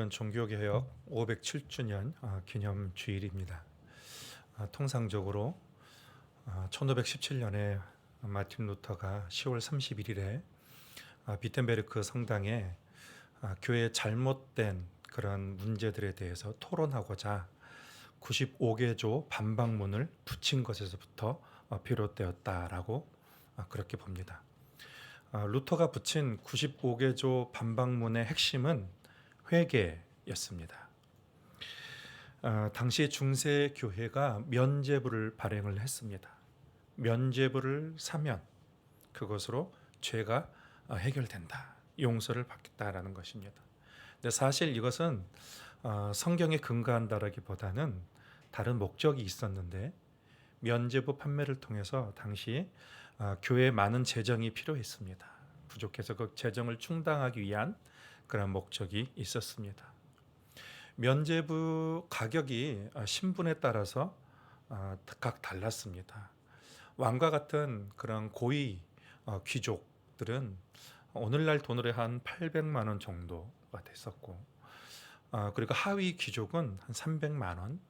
오늘은 종교개혁 507주년 기념 주일입니다. 통상적으로 1517년에 마틴 루터가 10월 31일에 비텐베르크 성당에 교회의 잘못된 그런 문제들에 대해서 토론하고자 95개조 반박문을 붙인 것에서부터 비롯되었다라고 그렇게 봅니다. 루터가 붙인 95개조 반박문의 핵심은 회개였습니다. 당시 중세 교회가 면죄부를 발행을 했습니다. 면죄부를 사면 그것으로 죄가 해결된다, 용서를 받겠다라는 것입니다. 근데 사실 이것은 성경에 근거한다라기보다는 다른 목적이 있었는데, 면죄부 판매를 통해서 당시 교회에 많은 재정이 필요했습니다. 부족해서 그 재정을 충당하기 위한 그런 목적이 있었습니다. 면죄부 가격이 신분에 따라서 각 달랐습니다. 왕과 같은 그런 고위 귀족들은 오늘날 돈으로 한 800만 원 정도가 됐었고, 그리고 하위 귀족은 한 300만 원,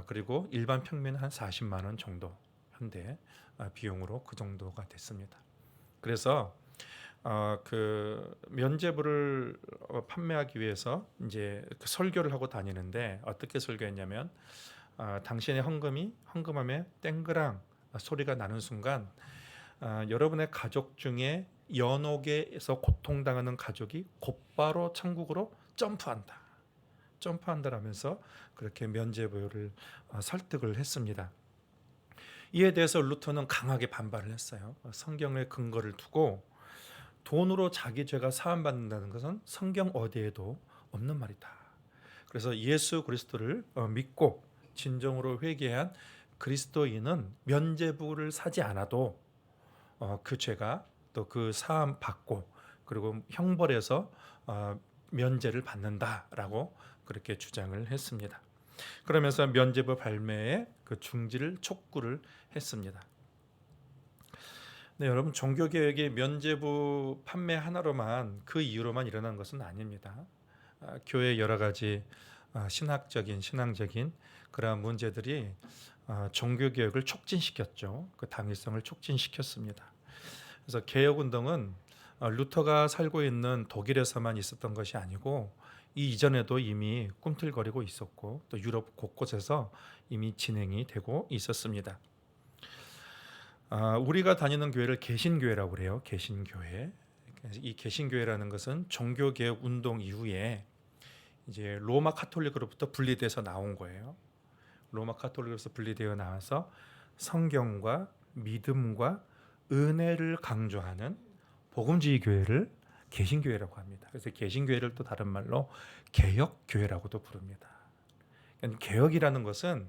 그리고 일반 평민은 한 40만 원 정도 현대 비용으로 그 정도가 됐습니다. 그래서 그 면죄부를 판매하기 위해서 이제 그 설교를 하고 다니는데, 어떻게 설교했냐면 당신의 헌금함에 땡그랑 소리가 나는 순간 여러분의 가족 중에 연옥에서 고통당하는 가족이 곧바로 천국으로 점프한다라면서 그렇게 면죄부를 설득을 했습니다. 이에 대해서 루터는 강하게 반발을 했어요. 성경의 근거를 두고 돈으로 자기 죄가 사함받는다는 것은 성경 어디에도 없는 말이다. 그래서 예수 그리스도를 믿고 진정으로 회개한 그리스도인은 면죄부를 사지 않아도 그 죄가 또 그 사함 받고 그리고 형벌에서 면제를 받는다라고 그렇게 주장을 했습니다. 그러면서 면죄부 발매에 그 중지를 촉구를 했습니다. 네, 여러분, 종교개혁이 면죄부 판매 하나로만, 그 이유로만 일어난 것은 아닙니다. 교회의 여러 가지 신앙적인 그러한 문제들이 종교개혁을 촉진시켰죠. 그 당위성을 촉진시켰습니다. 그래서 개혁운동은 루터가 살고 있는 독일에서만 있었던 것이 아니고 이 이전에도 이미 꿈틀거리고 있었고, 또 유럽 곳곳에서 이미 진행이 되고 있었습니다. 우리가 다니는 교회를 개신교회라고 그래요. 개신교회. 이 개신교회라는 것은 종교개혁 운동 이후에 이제 로마 카톨릭으로부터 분리돼서 나온 거예요. 로마 카톨릭으로서 분리되어 나와서 성경과 믿음과 은혜를 강조하는 복음주의 교회를 개신교회라고 합니다. 그래서 개신교회를 또 다른 말로 개혁교회라고도 부릅니다. 그러니까 개혁이라는 것은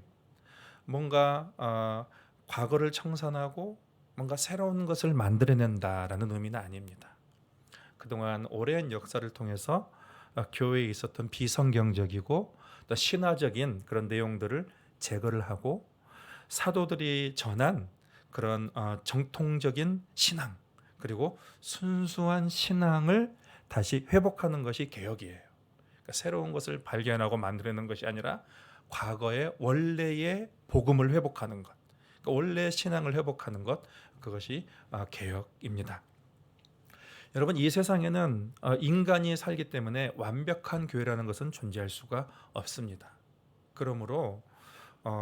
뭔가 과거를 청산하고 뭔가 새로운 것을 만들어낸다라는 의미는 아닙니다. 그동안 오랜 역사를 통해서 교회에 있었던 비성경적이고 또 신화적인 그런 내용들을 제거를 하고 사도들이 전한 그런 정통적인 신앙, 그리고 순수한 신앙을 다시 회복하는 것이 개혁이에요. 그러니까 새로운 것을 발견하고 만들어내는 것이 아니라 과거의 원래의 복음을 회복하는 것, 그러니까 원래 신앙을 회복하는 것, 그것이 개혁입니다. 여러분, 이 세상에는 인간이 살기 때문에 완벽한 교회라는 것은 존재할 수가 없습니다. 그러므로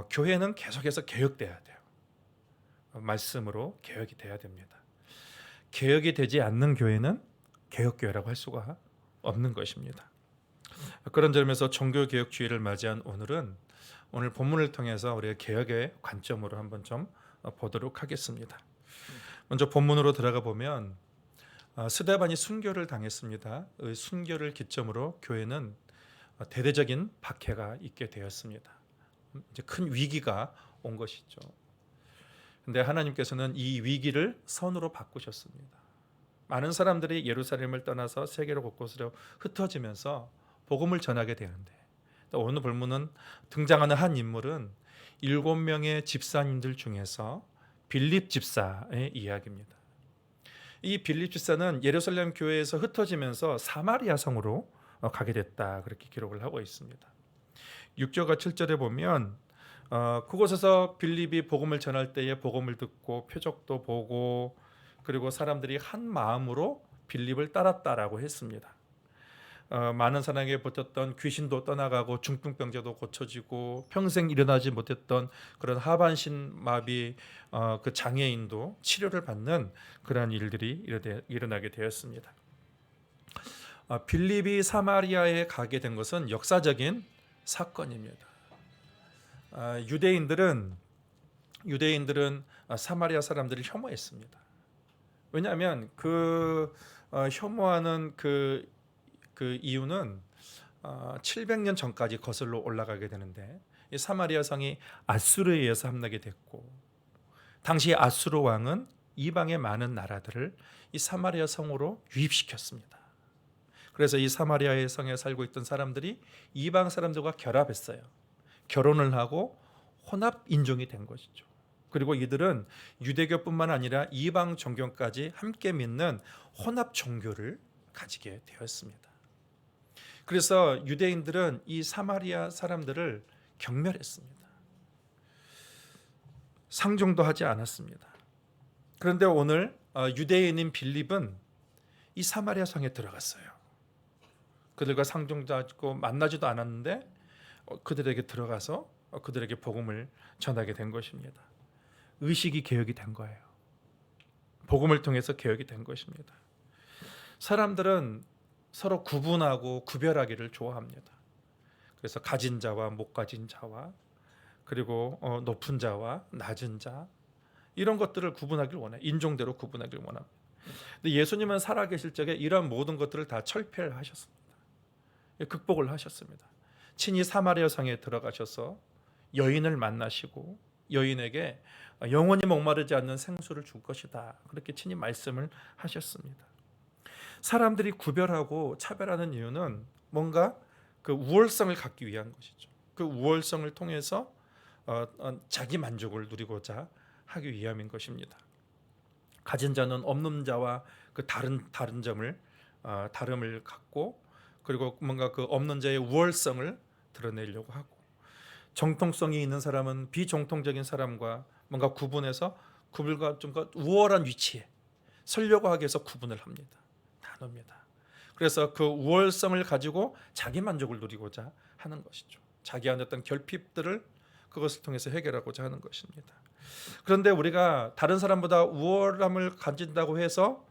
교회는 계속해서 개혁돼야 돼요. 말씀으로 개혁이 돼야 됩니다. 개혁이 되지 않는 교회는 개혁교회라고 할 수가 없는 것입니다. 그런 점에서 종교개혁주의를 맞이한 오늘 본문을 통해서 우리가 개혁의 관점으로 한번 좀 보도록 하겠습니다. 먼저 본문으로 들어가 보면 스데반이 순교를 당했습니다. 그 순교를 기점으로 교회는 대대적인 박해가 있게 되었습니다. 이제 큰 위기가 온 것이죠. 근데 하나님께서는 이 위기를 선으로 바꾸셨습니다. 많은 사람들이 예루살렘을 떠나서 세계로 곳곳으로 흩어지면서 복음을 전하게 되는데, 또 오늘 본문은 등장하는 한 인물은 7명의 집사님들 중에서 빌립 집사의 이야기입니다. 이 빌립 집사는 예루살렘 교회에서 흩어지면서 사마리아 성으로 가게 됐다, 그렇게 기록을 하고 있습니다. 6절과 7절에 보면 그곳에서 빌립이 복음을 전할 때에 복음을 듣고 표적도 보고 그리고 사람들이 한 마음으로 빌립을 따랐다라고 했습니다. 많은 사람에게 붙었던 귀신도 떠나가고 중풍병자도 고쳐지고 평생 일어나지 못했던 그런 하반신 마비 그 장애인도 치료를 받는 그러한 일들이 일어나게 되었습니다. 빌립이 사마리아에 가게 된 것은 역사적인 사건입니다. 유대인들은 사마리아 사람들을 혐오했습니다. 왜냐하면 혐오하는 그 이유는 700년 전까지 거슬러 올라가게 되는데, 이 사마리아 성이 아수르에 의해서 함락이 됐고, 당시 아수르 왕은 이방의 많은 나라들을 이 사마리아 성으로 유입시켰습니다. 그래서 이 사마리아의 성에 살고 있던 사람들이 이방 사람들과 결합했어요. 결혼을 하고 혼합 인종이 된 것이죠. 그리고 이들은 유대교뿐만 아니라 이방 종교까지 함께 믿는 혼합 종교를 가지게 되었습니다. 그래서 유대인들은 이 사마리아 사람들을 경멸했습니다. 상종도 하지 않았습니다. 그런데 오늘 유대인인 빌립은 이 사마리아 성에 들어갔어요. 그들과 상종도 하고 만나지도 않았는데 그들에게 들어가서 그들에게 복음을 전하게 된 것입니다. 의식이 개혁이 된 거예요. 복음을 통해서 개혁이 된 것입니다. 사람들은 서로 구분하고 구별하기를 좋아합니다. 그래서 가진 자와 못 가진 자와 그리고 높은 자와 낮은 자, 이런 것들을 구분하길 원해요. 인종대로 구분하길 원합니다. 근데 예수님은 살아계실 적에 이런 모든 것들을 다 철폐를 하셨습니다. 극복을 하셨습니다. 친히 사마리아 성에 들어가셔서 여인을 만나시고 여인에게 영원히 목마르지 않는 생수를 줄 것이다, 그렇게 친히 말씀을 하셨습니다. 사람들이 구별하고 차별하는 이유는 뭔가 그 우월성을 갖기 위한 것이죠. 그 우월성을 통해서 자기 만족을 누리고자 하기 위함인 것입니다. 가진 자는 없는 자와 그 다른 점을 다름을 갖고, 그리고 뭔가 그 없는 자의 우월성을 드러내려고 하고, 정통성이 있는 사람은 비정통적인 사람과 뭔가 구분해서 그들과 좀 우월한 위치에 서려고 하기 위해서 구분을 합니다. 나눕니다. 그래서 그 우월성을 가지고 자기 만족을 누리고자 하는 것이죠. 자기 안에 어떤 결핍들을 그것을 통해서 해결하고자 하는 것입니다. 그런데 우리가 다른 사람보다 우월함을 가진다고 해서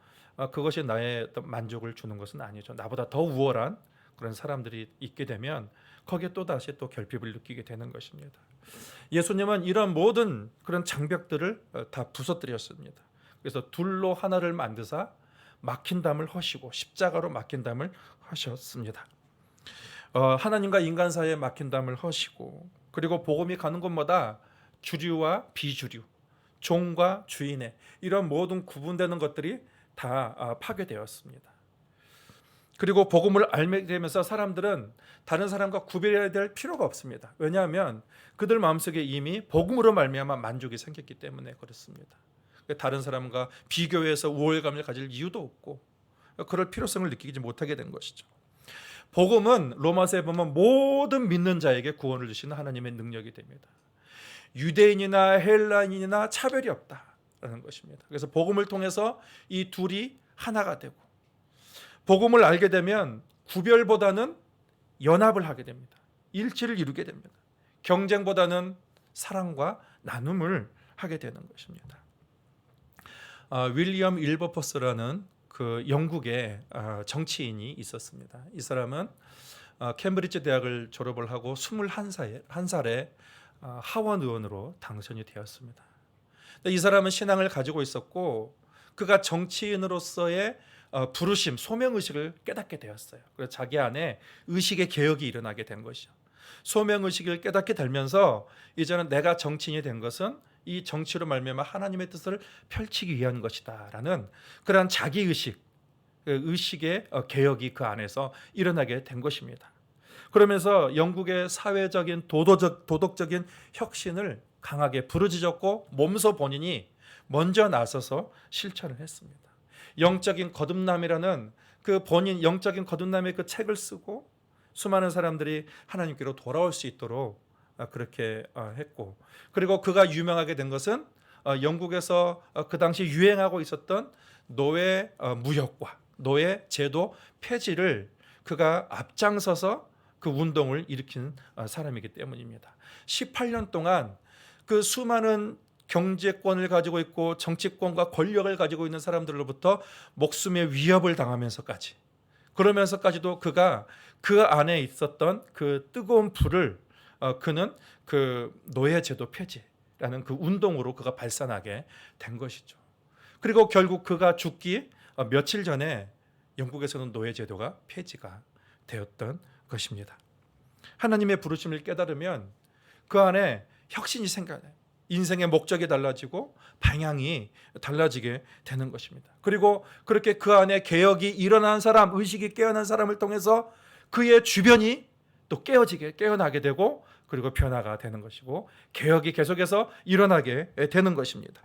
그것이 나의 어떤 만족을 주는 것은 아니죠. 나보다 더 우월한 그런 사람들이 있게 되면 거기에 또다시 또 결핍을 느끼게 되는 것입니다. 예수님은 이런 모든 그런 장벽들을 다 부서뜨렸습니다. 그래서 둘로 하나를 만드사 막힌 담을 허시고 십자가로 막힌 담을 허셨습니다. 하나님과 인간 사이에 막힌 담을 허시고, 그리고 복음이 가는 곳마다 주류와 비주류, 종과 주인의 이런 모든 구분되는 것들이 다 파괴되었습니다. 그리고 복음을 알게 되면서 사람들은 다른 사람과 구별해야 될 필요가 없습니다. 왜냐하면 그들 마음속에 이미 복음으로 말미암아 만족이 생겼기 때문에 그렇습니다. 다른 사람과 비교해서 우월감을 가질 이유도 없고 그럴 필요성을 느끼지 못하게 된 것이죠. 복음은 로마서에 보면 모든 믿는 자에게 구원을 주시는 하나님의 능력이 됩니다. 유대인이나 헬라인이나 차별이 없다라는 것입니다. 그래서 복음을 통해서 이 둘이 하나가 되고, 복음을 알게 되면 구별보다는 연합을 하게 됩니다. 일치를 이루게 됩니다. 경쟁보다는 사랑과 나눔을 하게 되는 것입니다. 윌리엄 윌버퍼스라는 그 영국의 정치인이 있었습니다. 이 사람은 캠브리지 대학을 졸업을 하고 21살에 하원 의원으로 당선이 되었습니다. 이 사람은 신앙을 가지고 있었고 그가 정치인으로서의 부르심, 소명의식을 깨닫게 되었어요. 그래서 자기 안에 의식의 개혁이 일어나게 된 것이죠. 소명의식을 깨닫게 되면서 이제는 내가 정치인이 된 것은 이 정치로 말미암아 하나님의 뜻을 펼치기 위한 것이다 라는 그러한 자기의식, 의식의 개혁이 그 안에서 일어나게 된 것입니다. 그러면서 영국의 사회적인 도덕적인 혁신을 강하게 부르짖었고 몸소 본인이 먼저 나서서 실천을 했습니다. 영적인 거듭남이라는 그 본인 영적인 거듭남의 그 책을 쓰고 수많은 사람들이 하나님께로 돌아올 수 있도록 그렇게 했고, 그리고 그가 유명하게 된 것은 영국에서 그 당시 유행하고 있었던 노예 무역과 노예 제도 폐지를 그가 앞장서서 그 운동을 일으킨 사람이기 때문입니다. 18년 동안 그 수많은 경제권을 가지고 있고 정치권과 권력을 가지고 있는 사람들로부터 목숨의 위협을 당하면서까지, 그러면서까지도 그가 그 안에 있었던 그 뜨거운 불을 그는 그 노예제도 폐지라는 그 운동으로 그가 발산하게 된 것이죠. 그리고 결국 그가 죽기 며칠 전에 영국에서는 노예제도가 폐지가 되었던 것입니다. 하나님의 부르심을 깨달으면 그 안에 혁신이 생겨나요. 인생의 목적이 달라지고 방향이 달라지게 되는 것입니다. 그리고 그렇게 그 안에 개혁이 일어난 사람, 의식이 깨어난 사람을 통해서 그의 주변이 또 깨어나게 되고, 그리고 변화가 되는 것이고 개혁이 계속해서 일어나게 되는 것입니다.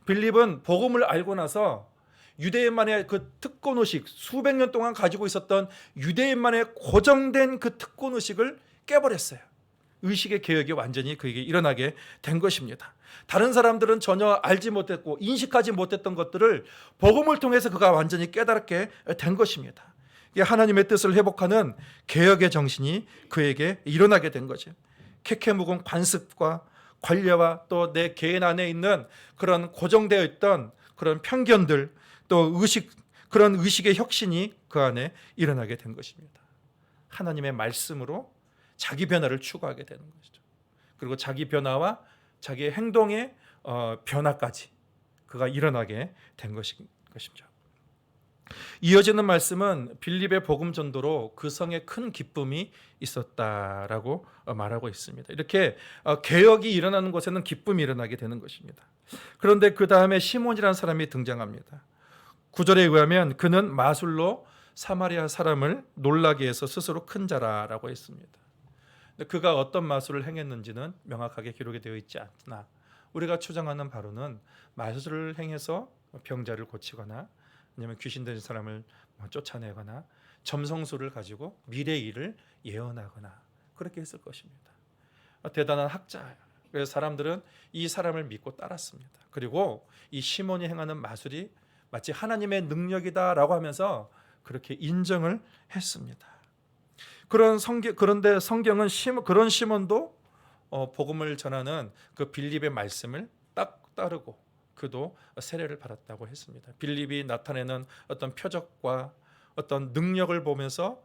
빌립은 복음을 알고 나서 유대인만의 그 특권의식, 수백 년 동안 가지고 있었던 유대인만의 고정된 그 특권의식을 깨버렸어요. 의식의 개혁이 완전히 그에게 일어나게 된 것입니다. 다른 사람들은 전혀 알지 못했고 인식하지 못했던 것들을 복음을 통해서 그가 완전히 깨닫게 된 것입니다. 하나님의 뜻을 회복하는 개혁의 정신이 그에게 일어나게 된 거죠. 캐캐 묵은 관습과 관례와 또 내 개인 안에 있는 그런 고정되어 있던 그런 편견들, 또 그런 의식의 혁신이 그 안에 일어나게 된 것입니다. 하나님의 말씀으로 자기 변화를 추구하게 되는 것이죠. 그리고 자기 변화와 자기의 행동의 변화까지 그가 일어나게 된 것이죠. 이어지는 말씀은 빌립의 복음 전도로 그 성에 큰 기쁨이 있었다라고 말하고 있습니다. 이렇게 개혁이 일어나는 곳에는 기쁨이 일어나게 되는 것입니다. 그런데 그 다음에 시몬이라는 사람이 등장합니다. 9절에 의하면 그는 마술로 사마리아 사람을 놀라게 해서 스스로 큰 자라라고 했습니다. 그가 어떤 마술을 행했는지는 명확하게 기록이 되어 있지 않으나 우리가 추정하는 바로는 마술을 행해서 병자를 고치거나 아니면 귀신 들린 사람을 쫓아내거나 점성술을 가지고 미래의 일을 예언하거나 그렇게 했을 것입니다. 대단한 학자예요. 그래서 사람들은 이 사람을 믿고 따랐습니다. 그리고 이 시몬이 행하는 마술이 마치 하나님의 능력이다라고 하면서 그렇게 인정을 했습니다. 그런데 성경은 그런 시몬도 복음을 전하는 그 빌립의 말씀을 딱 따르고 그도 세례를 받았다고 했습니다. 빌립이 나타내는 어떤 표적과 어떤 능력을 보면서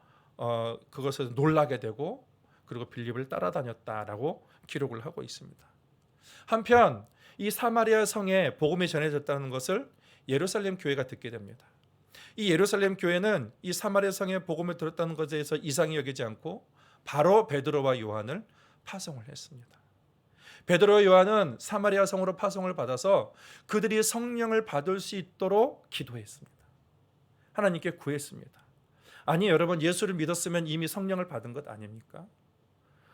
그것을 놀라게 되고 그리고 빌립을 따라다녔다라고 기록을 하고 있습니다. 한편 이 사마리아 성에 복음이 전해졌다는 것을 예루살렘 교회가 듣게 됩니다. 이 예루살렘 교회는 이 사마리아 성에 복음을 들었다는 것에 대해서 이상히 여기지 않고 바로 베드로와 요한을 파송을 했습니다. 베드로와 요한은 사마리아 성으로 파송을 받아서 그들이 성령을 받을 수 있도록 기도했습니다. 하나님께 구했습니다. 아니 여러분, 예수를 믿었으면 이미 성령을 받은 것 아닙니까?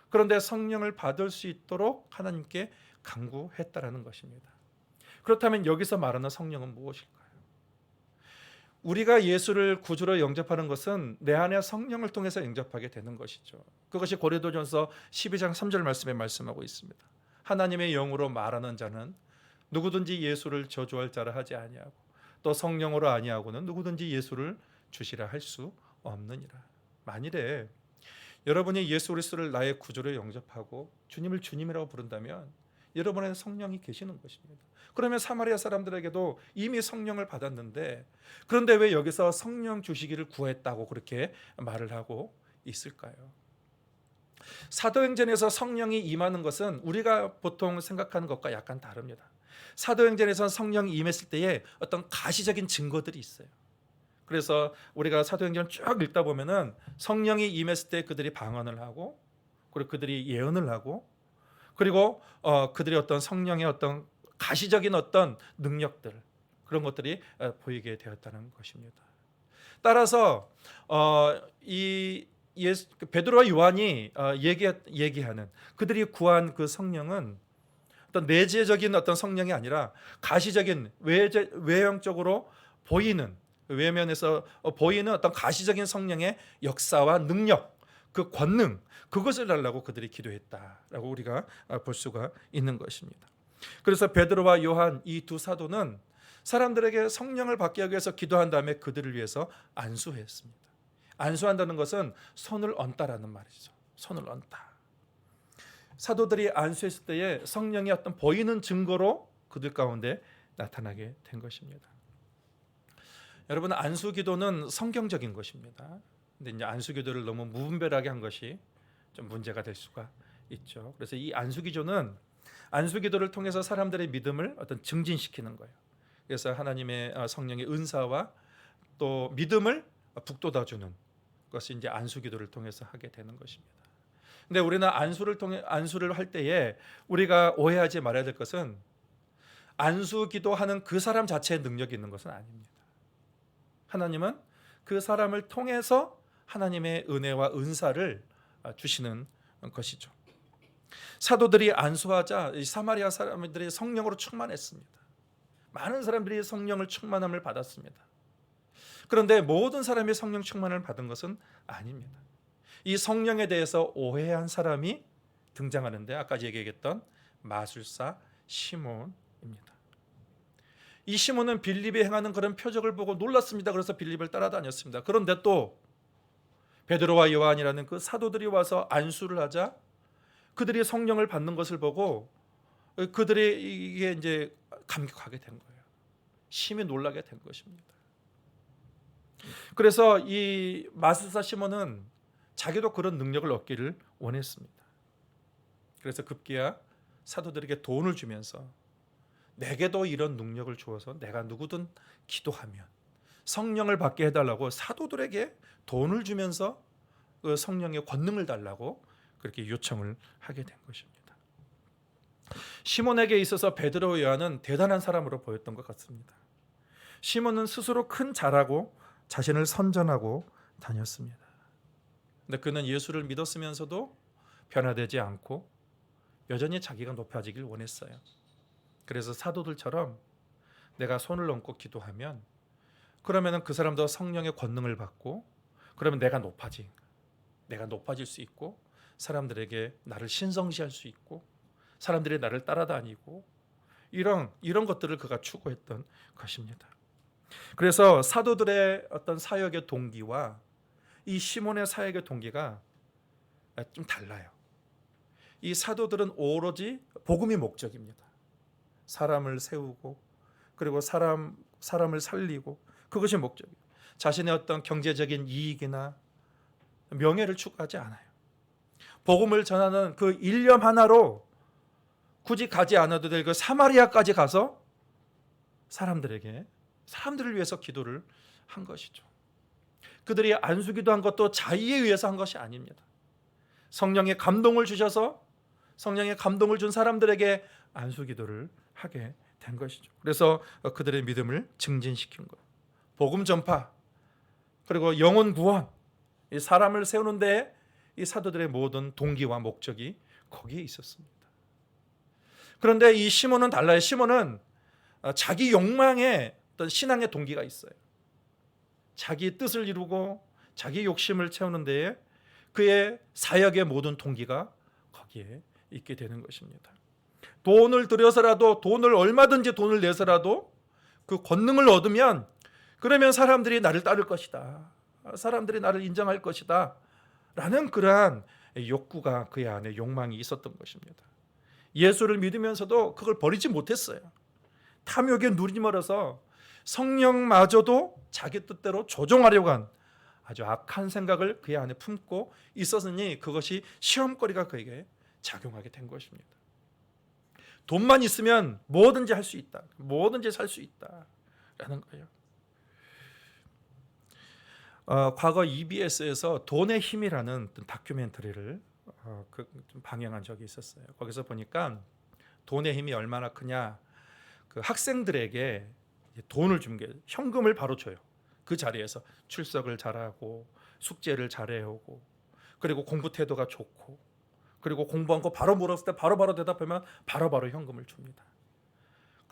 그런데 성령을 받을 수 있도록 하나님께 간구했다라는 것입니다. 그렇다면 여기서 말하는 성령은 무엇일까요? 우리가 예수를 구주로 영접하는 것은 내 안에 성령을 통해서 영접하게 되는 것이죠. 그것이 고린도전서 12장 3절 말씀에 말씀하고 있습니다. 하나님의 영으로 말하는 자는 누구든지 예수를 저주할 자라 하지 아니하고 또 성령으로 아니하고는 누구든지 예수를 주시라 할 수 없느니라. 만일에 여러분이 예수 그리스도를 나의 구주로 영접하고 주님을 주님이라고 부른다면 여러분의 성령이 계시는 것입니다. 그러면 사마리아 사람들에게도 이미 성령을 받았는데 그런데 왜 여기서 성령 주시기를 구했다고 그렇게 말을 하고 있을까요? 사도행전에서 성령이 임하는 것은 우리가 보통 생각하는 것과 약간 다릅니다. 사도행전에서 성령이 임했을 때에 어떤 가시적인 증거들이 있어요. 그래서 우리가 사도행전 쭉 읽다 보면은 성령이 임했을 때 그들이 방언을 하고 그리고 그들이 예언을 하고 그리고 그들이 어떤 성령의 어떤 가시적인 어떤 능력들 그런 것들이 보이게 되었다는 것입니다. 따라서 이 베드로와 요한이 얘기하는 그들이 구한 그 성령은 어떤 내재적인 어떤 성령이 아니라 가시적인 외형적으로 보이는 외면에서 보이는 어떤 가시적인 성령의 역사와 능력, 그 권능, 그것을 달라고 그들이 기도했다라고 우리가 볼 수가 있는 것입니다. 그래서 베드로와 요한 이 두 사도는 사람들에게 성령을 받게 하기 위해서 기도한 다음에 그들을 위해서 안수했습니다. 안수한다는 것은 손을 얹다라는 말이죠. 손을 얹다. 사도들이 안수했을 때에 성령의 어떤 보이는 증거로 그들 가운데 나타나게 된 것입니다. 여러분, 안수 기도는 성경적인 것입니다. 근데 이제 안수 기도를 너무 무분별하게 한 것이 좀 문제가 될 수가 있죠. 그래서 이 안수 기도는 안수 기도를 통해서 사람들의 믿음을 어떤 증진시키는 거예요. 그래서 하나님의 성령의 은사와 또 믿음을 북돋아주는 것이 이제 안수 기도를 통해서 하게 되는 것입니다. 근데 우리는 안수를 할 때에 우리가 오해하지 말아야 될 것은 안수 기도하는 그 사람 자체의 능력이 있는 것은 아닙니다. 하나님은 그 사람을 통해서 하나님의 은혜와 은사를 주시는 것이죠. 사도들이 안수하자 이 사마리아 사람들이 성령으로 충만했습니다. 많은 사람들이 성령을 충만함을 받았습니다. 그런데 모든 사람이 성령 충만을 받은 것은 아닙니다. 이 성령에 대해서 오해한 사람이 등장하는데 아까 얘기했던 마술사 시몬입니다. 이 시몬은 빌립이 행하는 그런 표적을 보고 놀랐습니다. 그래서 빌립을 따라다녔습니다. 그런데 또 베드로와 요한이라는 그 사도들이 와서 안수를 하자 그들이 성령을 받는 것을 보고 그들이 이게 이제 감격하게 된 거예요. 심히 놀라게 된 것입니다. 그래서 이 마술사 시몬은 자기도 그런 능력을 얻기를 원했습니다. 그래서 급기야 사도들에게 돈을 주면서 내게도 이런 능력을 주어서 내가 누구든 기도하면 성령을 받게 해달라고 사도들에게 돈을 주면서 그 성령의 권능을 달라고 그렇게 요청을 하게 된 것입니다. 시몬에게 있어서 베드로 요한은 대단한 사람으로 보였던 것 같습니다. 시몬은 스스로 큰 자라고 자신을 선전하고 다녔습니다. 근데 그는 예수를 믿었으면서도 변화되지 않고 여전히 자기가 높아지길 원했어요. 그래서 사도들처럼 내가 손을 얹고 기도하면 그러면은 그 사람도 성령의 권능을 받고 그러면 내가 높아질 수 있고 사람들에게 나를 신성시할 수 있고 사람들이 나를 따라다니고 이런 것들을 그가 추구했던 것입니다. 그래서 사도들의 어떤 사역의 동기와 이 시몬의 사역의 동기가 좀 달라요. 이 사도들은 오로지 복음이 목적입니다. 사람을 세우고 그리고 사람을 살리고 그것이 목적이에요. 자신의 어떤 경제적인 이익이나 명예를 추구하지 않아요. 복음을 전하는 그 일념 하나로 굳이 가지 않아도 될 그 사마리아까지 가서 사람들을 위해서 기도를 한 것이죠. 그들이 안수기도 한 것도 자의에 의해서 한 것이 아닙니다. 성령의 감동을 주셔서 성령의 감동을 준 사람들에게 안수기도를 하게 된 것이죠. 그래서 그들의 믿음을 증진시킨 거예요. 복음 전파 그리고 영혼 구원, 이 사람을 세우는 데 이 사도들의 모든 동기와 목적이 거기에 있었습니다. 그런데 이 시몬은 달라요. 시몬은 자기 욕망의 어떤 신앙의 동기가 있어요. 자기 뜻을 이루고 자기 욕심을 채우는 데에 그의 사역의 모든 동기가 거기에 있게 되는 것입니다. 돈을 들여서라도 돈을 얼마든지 돈을 내서라도 그 권능을 얻으면 그러면 사람들이 나를 따를 것이다. 사람들이 나를 인정할 것이다. 라는 그러한 욕구가 그의 안에 욕망이 있었던 것입니다. 예수를 믿으면서도 그걸 버리지 못했어요. 탐욕에 눈이 멀어서 성령마저도 자기 뜻대로 조종하려고 한 아주 악한 생각을 그의 안에 품고 있었으니 그것이 시험거리가 그에게 작용하게 된 것입니다. 돈만 있으면 뭐든지 할 수 있다. 뭐든지 살 수 있다라는 거예요. 과거 EBS에서 돈의 힘이라는 다큐멘터리를 좀 방영한 적이 있었어요. 거기서 보니까 돈의 힘이 얼마나 크냐. 그 학생들에게 돈을 준 게 현금을 바로 줘요. 그 자리에서 출석을 잘하고 숙제를 잘해오고 그리고 공부 태도가 좋고 그리고 공부한 거 바로 물었을 때 바로바로 대답하면 바로바로 현금을 줍니다.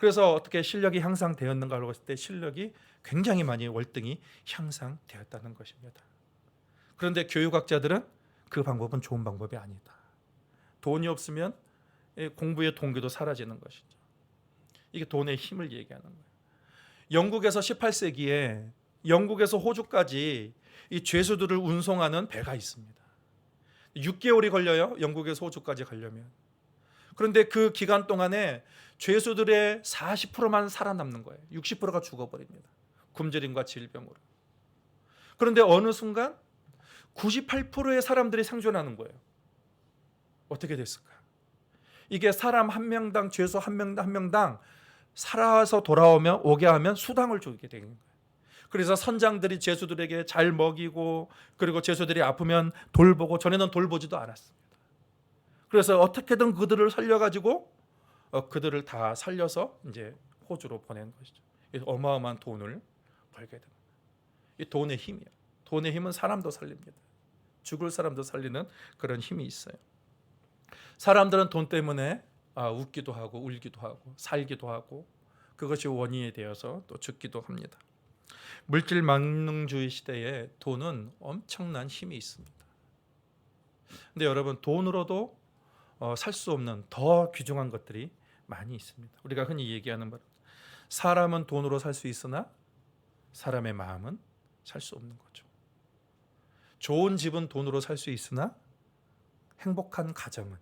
그래서 어떻게 실력이 향상되었는가를 봤을 때 실력이 굉장히 많이 월등히 향상되었다는 것입니다. 그런데 교육학자들은 그 방법은 좋은 방법이 아니다. 돈이 없으면 공부의 동기도 사라지는 것이죠. 이게 돈의 힘을 얘기하는 거예요. 영국에서 18세기에 영국에서 호주까지 이 죄수들을 운송하는 배가 있습니다. 6개월이 걸려요. 영국에서 호주까지 가려면. 그런데 그 기간 동안에 죄수들의 40%만 살아남는 거예요. 60%가 죽어버립니다. 굶주림과 질병으로. 그런데 어느 순간 98%의 사람들이 생존하는 거예요. 어떻게 됐을까? 이게 사람 한 명당, 죄수 한 명당 살아서 돌아오면 오게 하면 수당을 주게 되는 거예요. 그래서 선장들이 죄수들에게 잘 먹이고, 그리고 죄수들이 아프면 돌보고, 전에는 돌보지도 않았습니다. 그래서 어떻게든 그들을 살려가지고 그들을 다 살려서 이제 호주로 보낸 것이죠. 어마어마한 돈을 벌게 됩니다. 이 돈의 힘이에요. 돈의 힘은 사람도 살립니다. 죽을 사람도 살리는 그런 힘이 있어요. 사람들은 돈 때문에 웃기도 하고 울기도 하고 살기도 하고, 그것이 원인이 되어서 또 죽기도 합니다. 물질 만능주의 시대에 돈은 엄청난 힘이 있습니다. 근데 여러분, 돈으로도 살 수 없는 더 귀중한 것들이 많이 있습니다. 우리가 흔히 얘기하는 바로 사람은 돈으로 살 수 있으나 사람의 마음은 살 수 없는 거죠. 좋은 집은 돈으로 살 수 있으나 행복한 가정은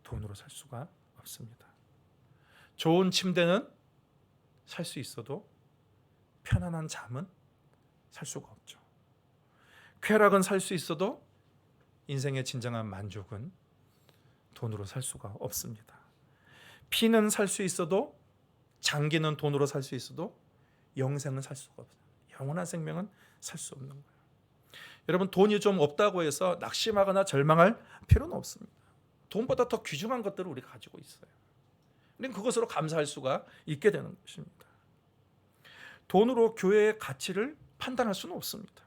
돈으로 살 수가 없습니다. 좋은 침대는 살 수 있어도 편안한 잠은 살 수가 없죠. 쾌락은 살 수 있어도 인생의 진정한 만족은 돈으로 살 수가 없습니다. 피는 살 수 있어도, 장기는 돈으로 살 수 있어도 영생은 살 수가 없어요. 영원한 생명은 살 수 없는 거예요. 여러분, 돈이 좀 없다고 해서 낙심하거나 절망할 필요는 없습니다. 돈보다 더 귀중한 것들을 우리가 가지고 있어요. 우리는 그것으로 감사할 수가 있게 되는 것입니다. 돈으로 교회의 가치를 판단할 수는 없습니다.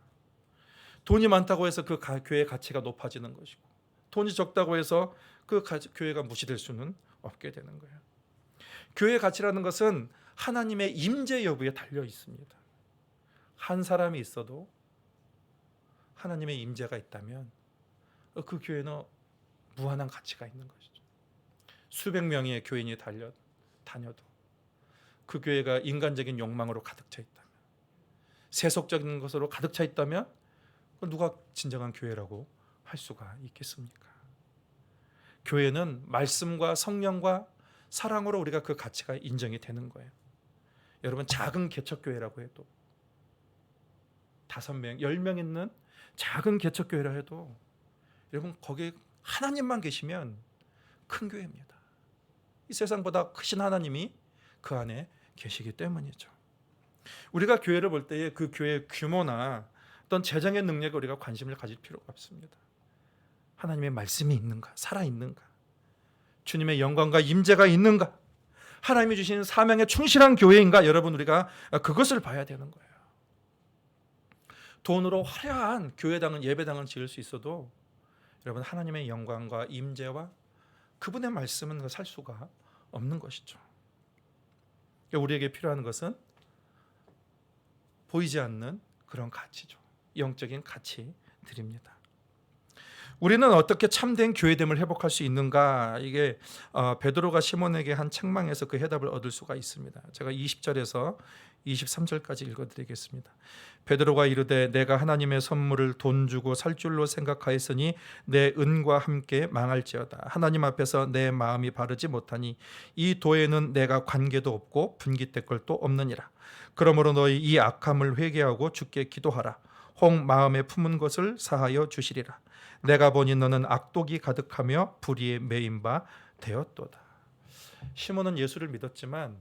돈이 많다고 해서 그 교회의 가치가 높아지는 것이고, 돈이 적다고 해서 그 교회가 무시될 수는 없게 되는 거예요. 교회의 가치라는 것은 하나님의 임재 여부에 달려 있습니다. 한 사람이 있어도 하나님의 임재가 있다면 그 교회는 무한한 가치가 있는 것이죠. 수백 명의 교인이 다녀도 그 교회가 인간적인 욕망으로 가득 차 있다면, 세속적인 것으로 가득 차 있다면 누가 진정한 교회라고 할 수가 있겠습니까? 교회는 말씀과 성령과 사랑으로 우리가 그 가치가 인정이 되는 거예요. 여러분, 작은 개척교회라고 해도 5명, 10명 있는 작은 개척교회라 해도 여러분, 거기에 하나님만 계시면 큰 교회입니다. 이 세상보다 크신 하나님이 그 안에 계시기 때문이죠. 우리가 교회를 볼 때에 그 교회의 규모나 어떤 재정의 능력에 우리가 관심을 가질 필요가 없습니다. 하나님의 말씀이 있는가, 살아있는가, 주님의 영광과 임재가 있는가, 하나님이 주신 사명에 충실한 교회인가, 여러분, 우리가 그것을 봐야 되는 거예요. 돈으로 화려한 교회당은, 예배당은 지을 수 있어도 여러분, 하나님의 영광과 임재와 그분의 말씀은 살 수가 없는 것이죠. 우리에게 필요한 것은 보이지 않는 그런 가치죠. 영적인 가치들입니다. 우리는 어떻게 참된 교회됨을 회복할 수 있는가? 이게 베드로가 시몬에게 한 책망에서 그 해답을 얻을 수가 있습니다. 제가 20절에서 23절까지 읽어드리겠습니다. 베드로가 이르되 내가 하나님의 선물을 돈 주고 살 줄로 생각하였으니 내 은과 함께 망할지어다. 하나님 앞에서 내 마음이 바르지 못하니 이 도에는 내가 관계도 없고 분깃될 것도 없느니라. 그러므로 너희 이 악함을 회개하고 주께 기도하라. 혹 마음에 품은 것을 사하여 주시리라. 내가 보니 너는 악독이 가득하며 불의에 매인 바 되었도다. 시몬은 예수를 믿었지만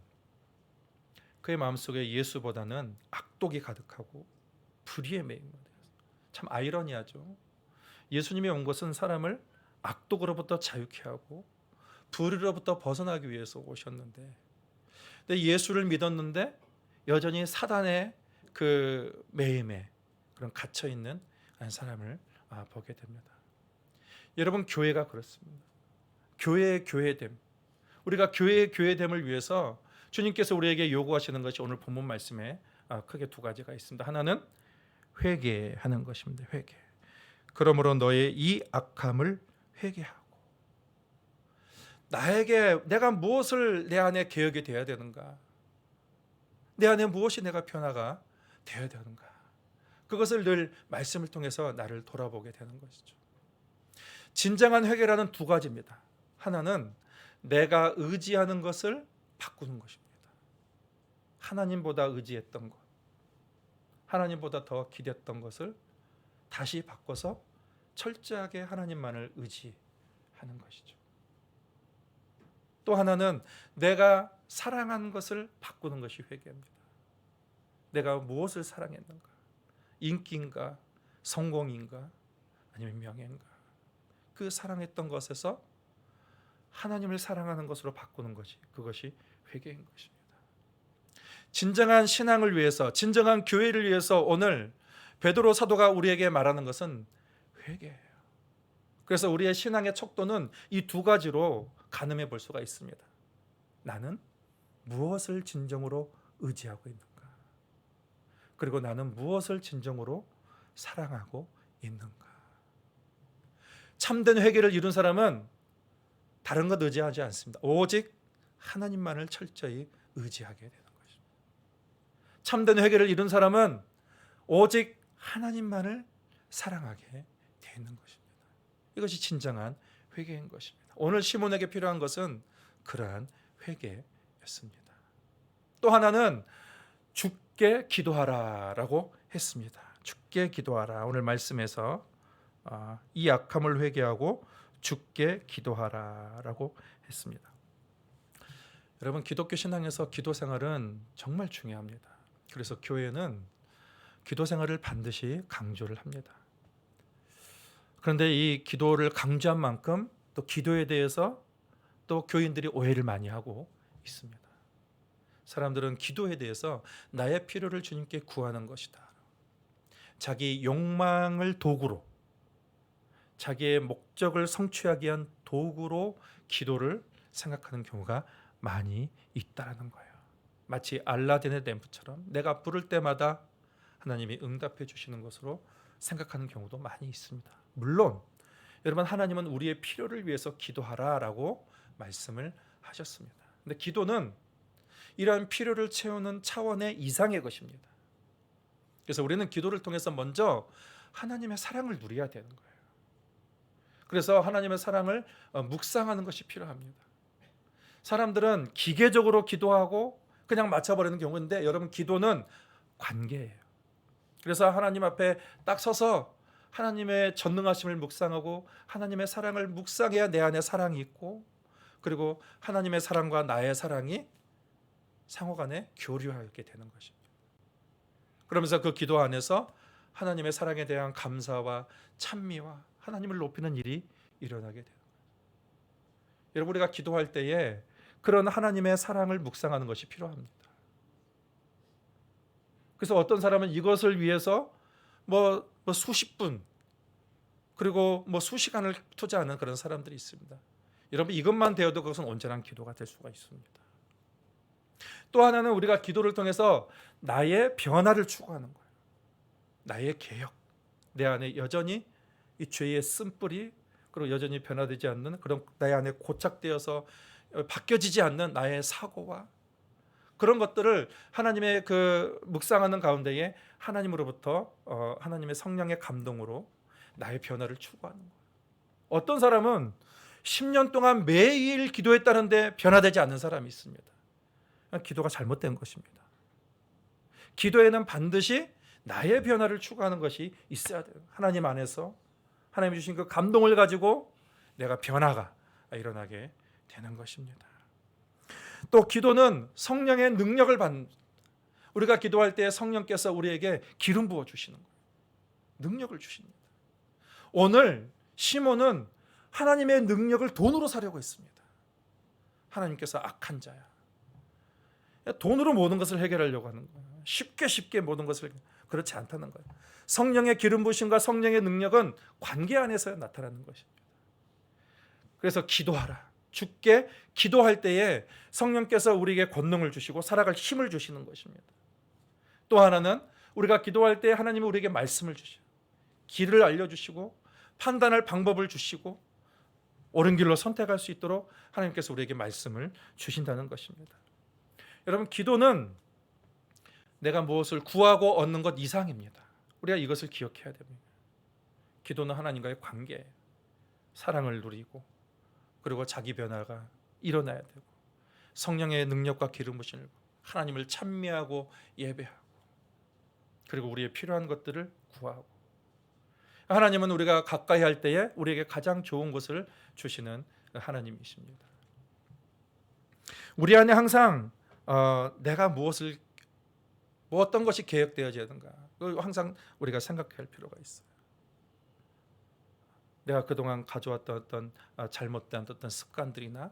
그의 마음속에 예수보다는 악독이 가득하고 불의에 매인 바 되었어요. 참 아이러니하죠. 예수님이 온 것은 사람을 악독으로부터 자유케 하고 불의로부터 벗어나기 위해서 오셨는데, 근데 예수를 믿었는데 여전히 사단의 그 매임에 그런 갇혀 있는 한 사람을 보게 됩니다. 여러분, 교회가 그렇습니다. 교회의 교회됨, 우리가 교회됨을 위해서 주님께서 우리에게 요구하시는 것이 오늘 본문 말씀에 크게 두 가지가 있습니다. 하나는 회개하는 것입니다. 회개. 그러므로 너의 이 악함을 회개하고. 내가 무엇을 내 안에 개혁이 되어야 되는가? 내 안에 무엇이 내가 변화가 되어야 되는가? 그것을 늘 말씀을 통해서 나를 돌아보게 되는 것이죠. 진정한 회개라는 두 가지입니다. 하나는 내가 의지하는 것을 바꾸는 것입니다. 하나님보다 의지했던 것, 하나님보다 더 기댔던 것을 다시 바꿔서 철저하게 하나님만을 의지하는 것이죠. 또 하나는 내가 사랑한 것을 바꾸는 것이 회개입니다. 내가 무엇을 사랑했는가? 인기인가? 성공인가? 아니면 명예인가? 그 사랑했던 것에서 하나님을 사랑하는 것으로 바꾸는 것이, 그것이 회개인 것입니다. 진정한 신앙을 위해서, 진정한 교회를 위해서 오늘 베드로 사도가 우리에게 말하는 것은 회개예요. 그래서 우리의 신앙의 척도는 이 두 가지로 가늠해 볼 수가 있습니다. 나는 무엇을 진정으로 의지하고 있는가? 그리고 나는 무엇을 진정으로 사랑하고 있는가? 참된 회개를 이룬 사람은 다른 것 의지하지 않습니다. 오직 하나님만을 철저히 의지하게 되는 것입니다. 참된 회개를 이룬 사람은 오직 하나님만을 사랑하게 되는 것입니다. 이것이 진정한 회개인 것입니다. 오늘 시몬에게 필요한 것은 그러한 회개였습니다. 또 하나는 죽게 기도하라라고 했습니다. 죽게 기도하라. 오늘 말씀에서 이 악함을 회개하고 죽게 기도하라라고 했습니다. 여러분, 기독교 신앙에서 기도 생활은 정말 중요합니다. 그래서 교회는 기도 생활을 반드시 강조를 합니다. 그런데 이 기도를 강조한 만큼 또 기도에 대해서 또 교인들이 오해를 많이 하고 있습니다. 사람들은 기도에 대해서 나의 필요를 주님께 구하는 것이다, 자기 욕망을 도구로, 자기의 목적을 성취하기 위한 도구로 기도를 생각하는 경우가 많이 있다는 거예요. 마치 알라딘의 램프처럼 내가 부를 때마다 하나님이 응답해 주시는 것으로 생각하는 경우도 많이 있습니다. 물론 여러분, 하나님은 우리의 필요를 위해서 기도하라라고 말씀을 하셨습니다. 근데 기도는 이러한 필요를 채우는 차원의 이상의 것입니다. 그래서 우리는 기도를 통해서 먼저 하나님의 사랑을 누려야 되는 거예요. 그래서 하나님의 사랑을 묵상하는 것이 필요합니다. 사람들은 기계적으로 기도하고 그냥 맞춰버리는 경우인데, 여러분, 기도는 관계예요. 그래서 하나님 앞에 딱 서서 하나님의 전능하심을 묵상하고 하나님의 사랑을 묵상해야 내 안에 사랑이 있고, 그리고 하나님의 사랑과 나의 사랑이 상호간에 교류하게 되는 것입니다. 그러면서 그 기도 안에서 하나님의 사랑에 대한 감사와 찬미와 하나님을 높이는 일이 일어나게 되는 거예요. 여러분, 우리가 기도할 때에 그런 하나님의 사랑을 묵상하는 것이 필요합니다. 그래서 어떤 사람은 이것을 위해서 수십 분, 그리고 수시간을 투자하는 그런 사람들이 있습니다. 여러분, 이것만 되어도 그것은 온전한 기도가 될 수가 있습니다. 또 하나는 우리가 기도를 통해서 나의 변화를 추구하는 거예요. 나의 개혁, 내 안에 여전히 이 죄의 쓴뿌리, 그리고 여전히 변화되지 않는 그런 내 안에 고착되어서 바뀌어지지 않는 나의 사고와 그런 것들을 하나님의 그 묵상하는 가운데에 하나님으로부터 하나님의 성령의 감동으로 나의 변화를 추구하는 거예요. 어떤 사람은 10년 동안 매일 기도했다는데 변화되지 않는 사람이 있습니다. 기도가 잘못된 것입니다. 기도에는 반드시 나의 변화를 추구하는 것이 있어야 돼요. 하나님 안에서 하나님이 주신 그 감동을 가지고 내가 변화가 일어나게 되는 것입니다. 또 기도는 성령의 능력을 받는, 우리가 기도할 때 성령께서 우리에게 기름 부어 주시는 거예요. 능력을 주십니다. 오늘 시몬은 하나님의 능력을 돈으로 사려고 했습니다. 하나님께서 악한 자야, 돈으로 모든 것을 해결하려고 하는 거예요. 쉽게 모든 것을, 그렇지 않다는 거예요. 성령의 기름 부으심과 성령의 능력은 관계 안에서 나타나는 것입니다. 그래서 기도하라. 주께 기도할 때에 성령께서 우리에게 권능을 주시고 살아갈 힘을 주시는 것입니다. 또 하나는 우리가 기도할 때 하나님은 우리에게 말씀을 주시고 길을 알려주시고 판단할 방법을 주시고 옳은 길로 선택할 수 있도록 하나님께서 우리에게 말씀을 주신다는 것입니다. 여러분, 기도는 내가 무엇을 구하고 얻는 것 이상입니다. 우리가 이것을 기억해야 됩니다. 기도는 하나님과의 관계예요. 사랑을 누리고 그리고 자기 변화가 일어나야 되고 성령의 능력과 기름 부심을 하나님을 찬미하고 예배하고 그리고 우리의 필요한 것들을 구하고 하나님은 우리가 가까이 할 때에 우리에게 가장 좋은 것을 주시는 하나님이십니다. 우리 안에 항상 내가 무엇을 어떤 것이 계획되어지는가 항상 우리가 생각할 필요가 있어요. 내가 그동안 가져왔던 어떤 잘못된 어떤 습관들이나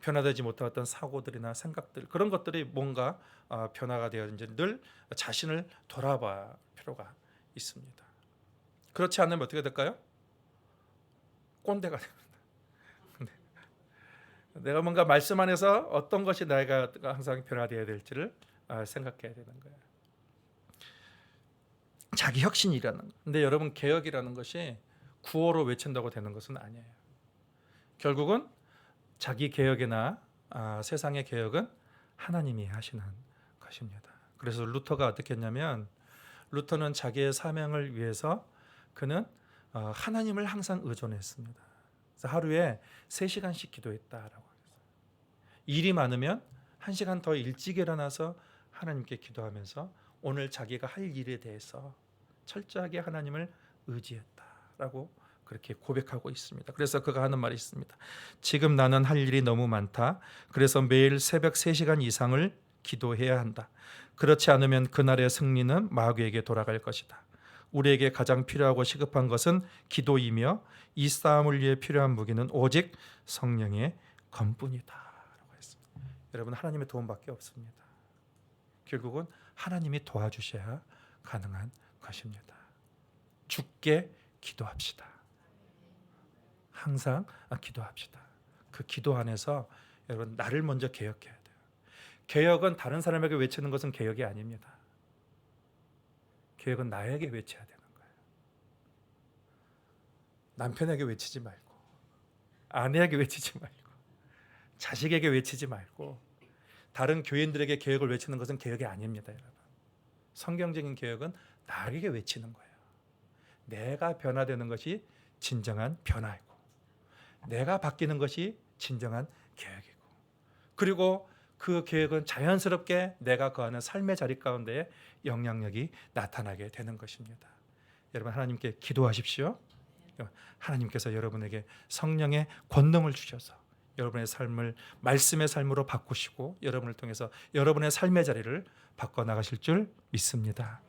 변화되지 못한 어떤 사고들이나 생각들 그런 것들이 뭔가 변화가 되었는지 늘 자신을 돌아볼 필요가 있습니다. 그렇지 않으면 어떻게 될까요? 꼰대가 됩니다. 내가 뭔가 말씀 안에서 어떤 것이 내가 항상 변화되어야 될지를 생각해야 되는 거예요. 자기 혁신이라는 거. 근데 여러분, 개혁이라는 것이 구호로 외친다고 되는 것은 아니에요. 결국은 자기 개혁이나 세상의 개혁은 하나님이 하시는 것입니다. 그래서 루터가 어떻게 했냐면 루터는 자기의 사명을 위해서 그는 하나님을 항상 의존했습니다. 그래서 하루에 3시간씩 기도했다라고 했어요. 일이 많으면 1시간 더 일찍 일어나서 하나님께 기도하면서 오늘 자기가 할 일에 대해서 철저하게 하나님을 의지했다라고 그렇게 고백하고 있습니다. 그래서 그가 하는 말이 있습니다. 지금 나는 할 일이 너무 많다. 그래서 매일 새벽 3시간 이상을 기도해야 한다. 그렇지 않으면 그날의 승리는 마귀에게 돌아갈 것이다. 우리에게 가장 필요하고 시급한 것은 기도이며 이 싸움을 위해 필요한 무기는 오직 성령의 검뿐이다 라고 했습니다. 여러분, 하나님의 도움밖에 없습니다. 결국은 하나님이 도와주셔야 가능한 것입니다. 주께 기도합시다. 항상 기도합시다. 그 기도 안에서 여러분, 나를 먼저 개혁해야 돼요. 개혁은 다른 사람에게 외치는 것은 개혁이 아닙니다. 개혁은 나에게 외쳐야 되는 거예요. 남편에게 외치지 말고 아내에게 외치지 말고 자식에게 외치지 말고 다른 교인들에게 개혁을 외치는 것은 개혁이 아닙니다. 여러분, 성경적인 개혁은 나에게 외치는 거예요. 내가 변화되는 것이 진정한 변화이고 내가 바뀌는 것이 진정한 개혁이고 그리고 그 계획은 자연스럽게 내가 거하는 삶의 자리 가운데 영향력이 나타나게 되는 것입니다. 여러분, 하나님께 기도하십시오. 하나님께서 여러분에게 성령의 권능을 주셔서 여러분의 삶을 말씀의 삶으로 바꾸시고 여러분을 통해서 여러분의 삶의 자리를 바꿔나가실 줄 믿습니다.